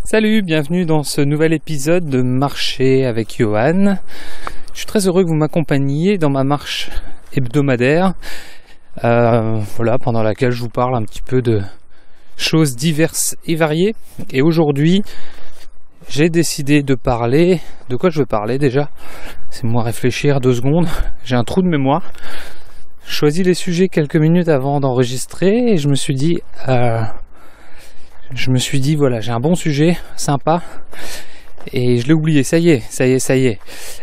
Salut, bienvenue dans ce nouvel épisode de Marcher avec Johan. Je suis très heureux que vous m'accompagniez dans ma marche hebdomadaire, pendant laquelle je vous parle un petit peu de choses diverses et variées. Et aujourd'hui, j'ai décidé de parler... De quoi je veux parler déjà? C'est moi réfléchir 2 secondes. J'ai un trou de mémoire. Je choisis les sujets quelques minutes avant d'enregistrer et je me suis dit... voilà, j'ai un bon sujet, sympa, et je l'ai oublié, ça y est.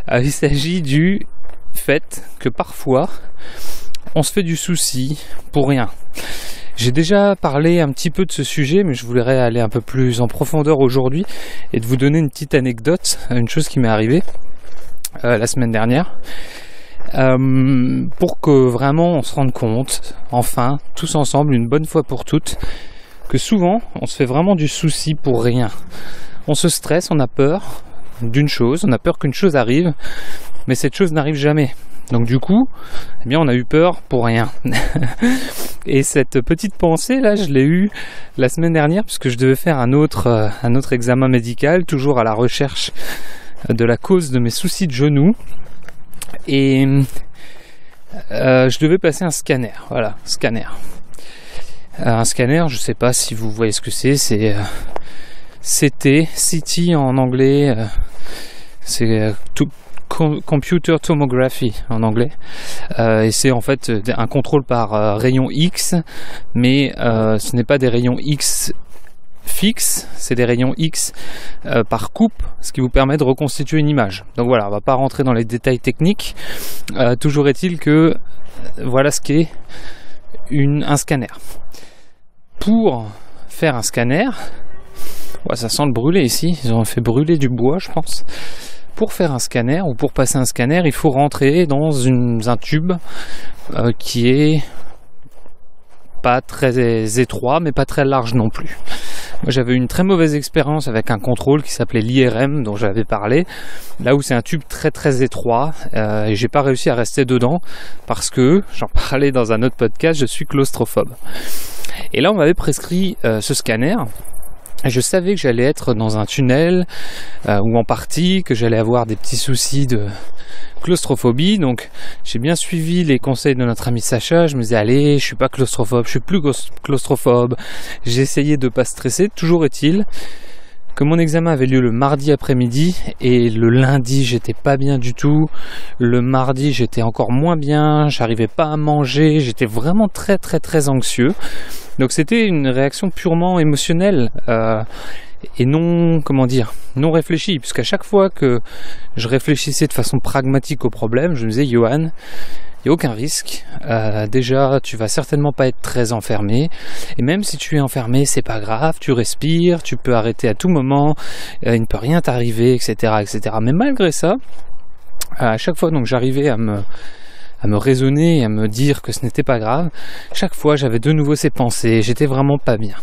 Il s'agit du fait que parfois, on se fait du souci pour rien. J'ai déjà parlé un petit peu de ce sujet, mais je voudrais aller un peu plus en profondeur aujourd'hui et de vous donner une petite anecdote, une chose qui m'est arrivée la semaine dernière, pour que vraiment on se rende compte, enfin, tous ensemble, une bonne fois pour toutes, que souvent, on se fait vraiment du souci pour rien. On se stresse, on a peur d'une chose, on a peur qu'une chose arrive, mais cette chose n'arrive jamais. Donc du coup, on a eu peur pour rien. Et cette petite pensée là, je l'ai eue la semaine dernière, puisque je devais faire un autre examen médical, toujours à la recherche de la cause de mes soucis de genoux. Et je devais passer un scanner, voilà, scanner. Un scanner, je ne sais pas si vous voyez ce que c'est CT en anglais, c'est Computer Tomography en anglais, et c'est en fait un contrôle par rayon X, mais ce n'est pas des rayons X fixes, c'est des rayons X par coupe, ce qui vous permet de reconstituer une image. Donc voilà, on ne va pas rentrer dans les détails techniques, toujours est-il que voilà ce qu'est un scanner. Pour faire un scanner, ça sent le brûler ici, ils ont fait brûler du bois je pense. Pour faire un scanner ou pour passer un scanner, il faut rentrer dans un tube qui est pas très étroit mais pas très large non plus. Moi j'avais eu une très mauvaise expérience avec un contrôle qui s'appelait l'IRM dont j'avais parlé, là où c'est un tube très très étroit, et j'ai pas réussi à rester dedans parce que, j'en parlais dans un autre podcast, je suis claustrophobe. Et là on m'avait prescrit ce scanner. Je savais que j'allais être dans un tunnel, ou en partie, que j'allais avoir des petits soucis de claustrophobie, donc j'ai bien suivi les conseils de notre amie Sacha. Je me disais allez, je suis pas claustrophobe, je suis plus claustrophobe. J'ai essayé de pas stresser, toujours est-il que mon examen avait lieu le mardi après-midi et le lundi j'étais pas bien du tout, le mardi j'étais encore moins bien, j'arrivais pas à manger, j'étais vraiment très très très anxieux. Donc c'était une réaction purement émotionnelle et non réfléchie, puisqu'à chaque fois que je réfléchissais de façon pragmatique au problème, je me disais Johan, il n'y a aucun risque, déjà tu vas certainement pas être très enfermé, et même si tu es enfermé c'est pas grave, tu respires, tu peux arrêter à tout moment, il ne peut rien t'arriver, etc. Mais malgré ça, à chaque fois donc j'arrivais à me raisonner et à me dire que ce n'était pas grave, chaque fois j'avais de nouveau ces pensées, j'étais vraiment pas bien,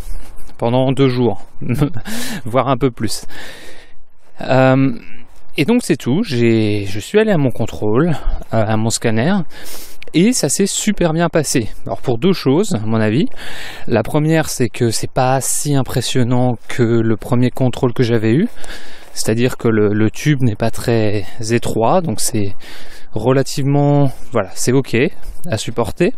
pendant 2 jours, voire un peu plus. Et donc c'est tout, je suis allé à mon contrôle, à mon scanner, et ça s'est super bien passé. Alors pour 2 choses, à mon avis. La première, c'est que c'est pas si impressionnant que le premier contrôle que j'avais eu, c'est-à-dire que le tube n'est pas très étroit, donc c'est relativement, c'est ok à supporter.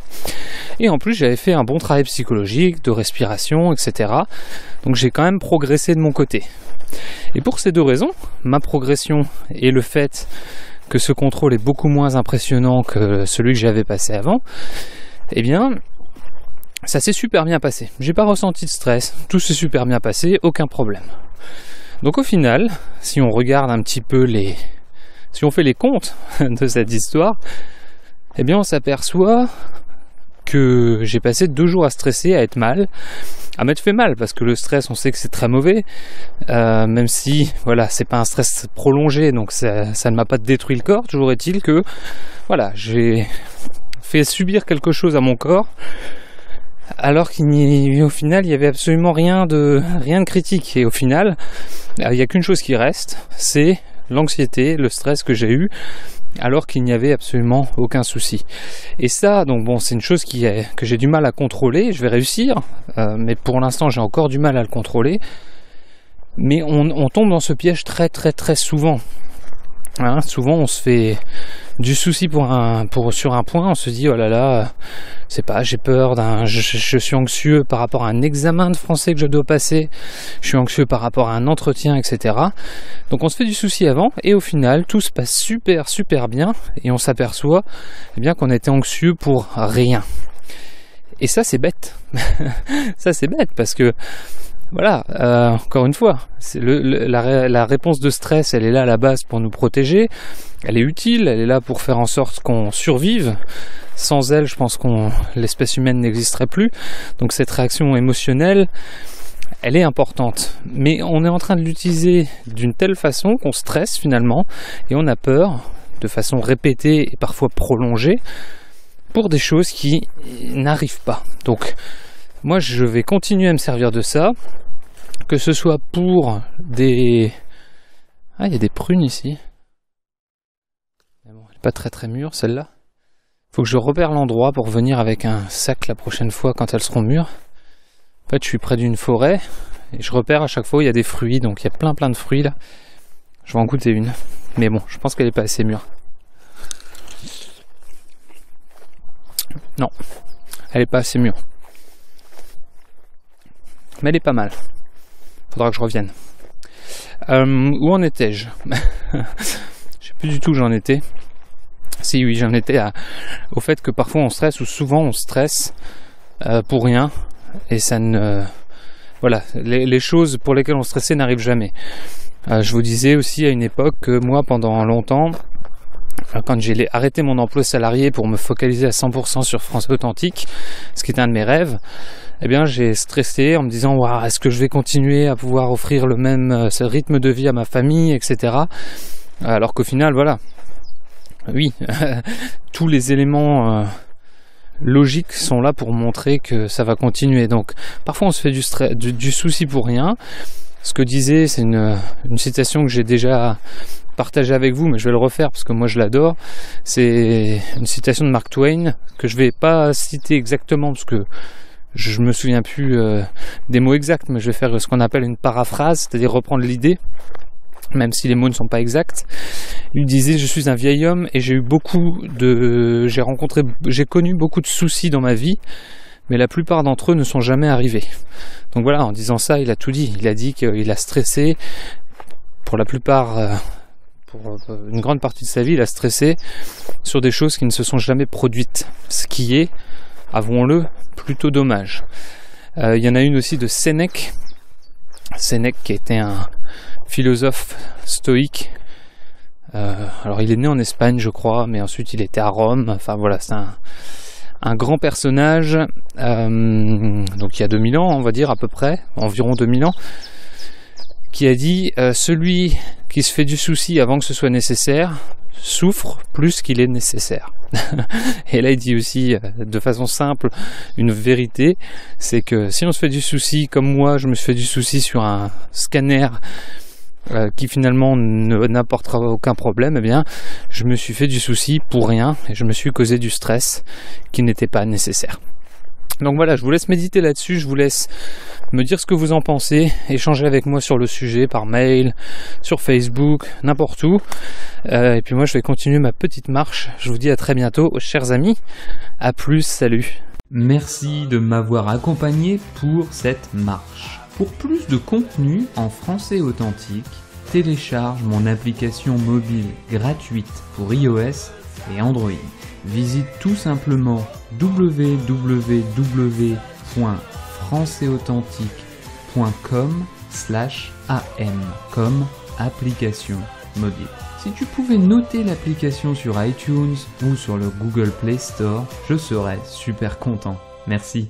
Et en plus j'avais fait un bon travail psychologique, de respiration, etc. Donc j'ai quand même progressé de mon côté. Et pour ces 2 raisons, ma progression et le fait que ce contrôle est beaucoup moins impressionnant que celui que j'avais passé avant, ça s'est super bien passé. J'ai pas ressenti de stress, tout s'est super bien passé, aucun problème. Donc au final, si on regarde un petit peu si on fait les comptes de cette histoire, on s'aperçoit que j'ai passé 2 jours à stresser, à être mal, à m'être fait mal, parce que le stress, on sait que c'est très mauvais, même si, c'est pas un stress prolongé, donc ça ne m'a pas détruit le corps. Toujours est-il que, j'ai fait subir quelque chose à mon corps, alors qu'au final, il n'y avait absolument rien de critique. Et au final, il n'y a qu'une chose qui reste, c'est l'anxiété, le stress que j'ai eu, alors qu'il n'y avait absolument aucun souci. Et ça, c'est une chose que j'ai du mal à contrôler. Je vais réussir, mais pour l'instant j'ai encore du mal à le contrôler. Mais on tombe dans ce piège très très très souvent. Hein, souvent on se fait du souci sur un point, on se dit oh là là, c'est pas, j'ai peur je suis anxieux par rapport à un examen de français que je dois passer, je suis anxieux par rapport à un entretien, etc. Donc on se fait du souci avant et au final tout se passe super super bien et on s'aperçoit bien qu'on était anxieux pour rien. Et ça c'est bête. Ça c'est bête parce que voilà, encore une fois, la réponse de stress, elle est là à la base pour nous protéger, elle est utile, elle est là pour faire en sorte qu'on survive. Sans elle, je pense que l'espèce humaine n'existerait plus. Donc cette réaction émotionnelle, elle est importante. Mais on est en train de l'utiliser d'une telle façon qu'on stresse finalement, et on a peur, de façon répétée et parfois prolongée, pour des choses qui n'arrivent pas. Donc moi je vais continuer à me servir de ça, que ce soit pour des... Ah, il y a des prunes ici. Mais bon, elle n'est pas très très mûre celle-là. Faut que je repère l'endroit pour venir avec un sac la prochaine fois quand elles seront mûres. En fait je suis près d'une forêt et je repère à chaque fois où il y a des fruits, donc il y a plein de fruits là. Je vais en goûter une. Mais bon, je pense qu'elle n'est pas assez mûre. Non, elle n'est pas assez mûre. Mais elle est pas mal. Faudra que je revienne. Où en étais-je? Je sais plus du tout où j'en étais. Si oui, j'en étais au fait que parfois on stresse, ou souvent on stresse pour rien. Et ça ne... Voilà, les choses pour lesquelles on stressait n'arrivent jamais. Je vous disais aussi à une époque que moi, pendant longtemps, quand j'ai arrêté mon emploi salarié pour me focaliser à 100% sur Français Authentique, ce qui était un de mes rêves, eh bien j'ai stressé en me disant wow, est-ce que je vais continuer à pouvoir offrir le même rythme de vie à ma famille, etc. Alors qu'au final, voilà, oui, tous les éléments logiques sont là pour montrer que ça va continuer. Donc parfois on se fait du souci pour rien. Ce que disait, c'est une citation que j'ai déjà partagée avec vous, mais je vais le refaire parce que moi je l'adore. C'est une citation de Mark Twain que je vais pas citer exactement parce que je me souviens plus des mots exacts, mais je vais faire ce qu'on appelle une paraphrase, c'est-à-dire reprendre l'idée, même si les mots ne sont pas exacts. Il disait: je suis un vieil homme et j'ai connu beaucoup de soucis dans ma vie, mais la plupart d'entre eux ne sont jamais arrivés. Donc voilà, en disant ça, il a tout dit. Il a dit qu'il a stressé pour la plupart, pour une grande partie de sa vie, il a stressé sur des choses qui ne se sont jamais produites, ce qui est, avouons-le, plutôt dommage. Il y en a une aussi de Sénèque. Sénèque qui était un philosophe stoïque. Alors il est né en Espagne je crois, mais ensuite il était à Rome. Enfin voilà, c'est un grand personnage, donc il y a 2000 ans on va dire à peu près, environ 2000 ans, qui a dit celui qui se fait du souci avant que ce soit nécessaire souffre plus qu'il est nécessaire. Et là il dit aussi de façon simple une vérité, c'est que si on se fait du souci comme moi je me suis fait du souci sur un scanner qui finalement n'apportera aucun problème, eh bien je me suis fait du souci pour rien et je me suis causé du stress qui n'était pas nécessaire. Donc voilà, je vous laisse méditer là-dessus, je vous laisse me dire ce que vous en pensez, échanger avec moi sur le sujet par mail, sur Facebook, n'importe où. Et puis moi je vais continuer ma petite marche. Je vous dis à très bientôt, chers amis. À plus, salut. Merci de m'avoir accompagné pour cette marche. Pour plus de contenu en français authentique, télécharge mon application mobile gratuite pour iOS et Android. Visite tout simplement www.françaisauthentique.com/am comme application mobile. Si tu pouvais noter l'application sur iTunes ou sur le Google Play Store, je serais super content. Merci.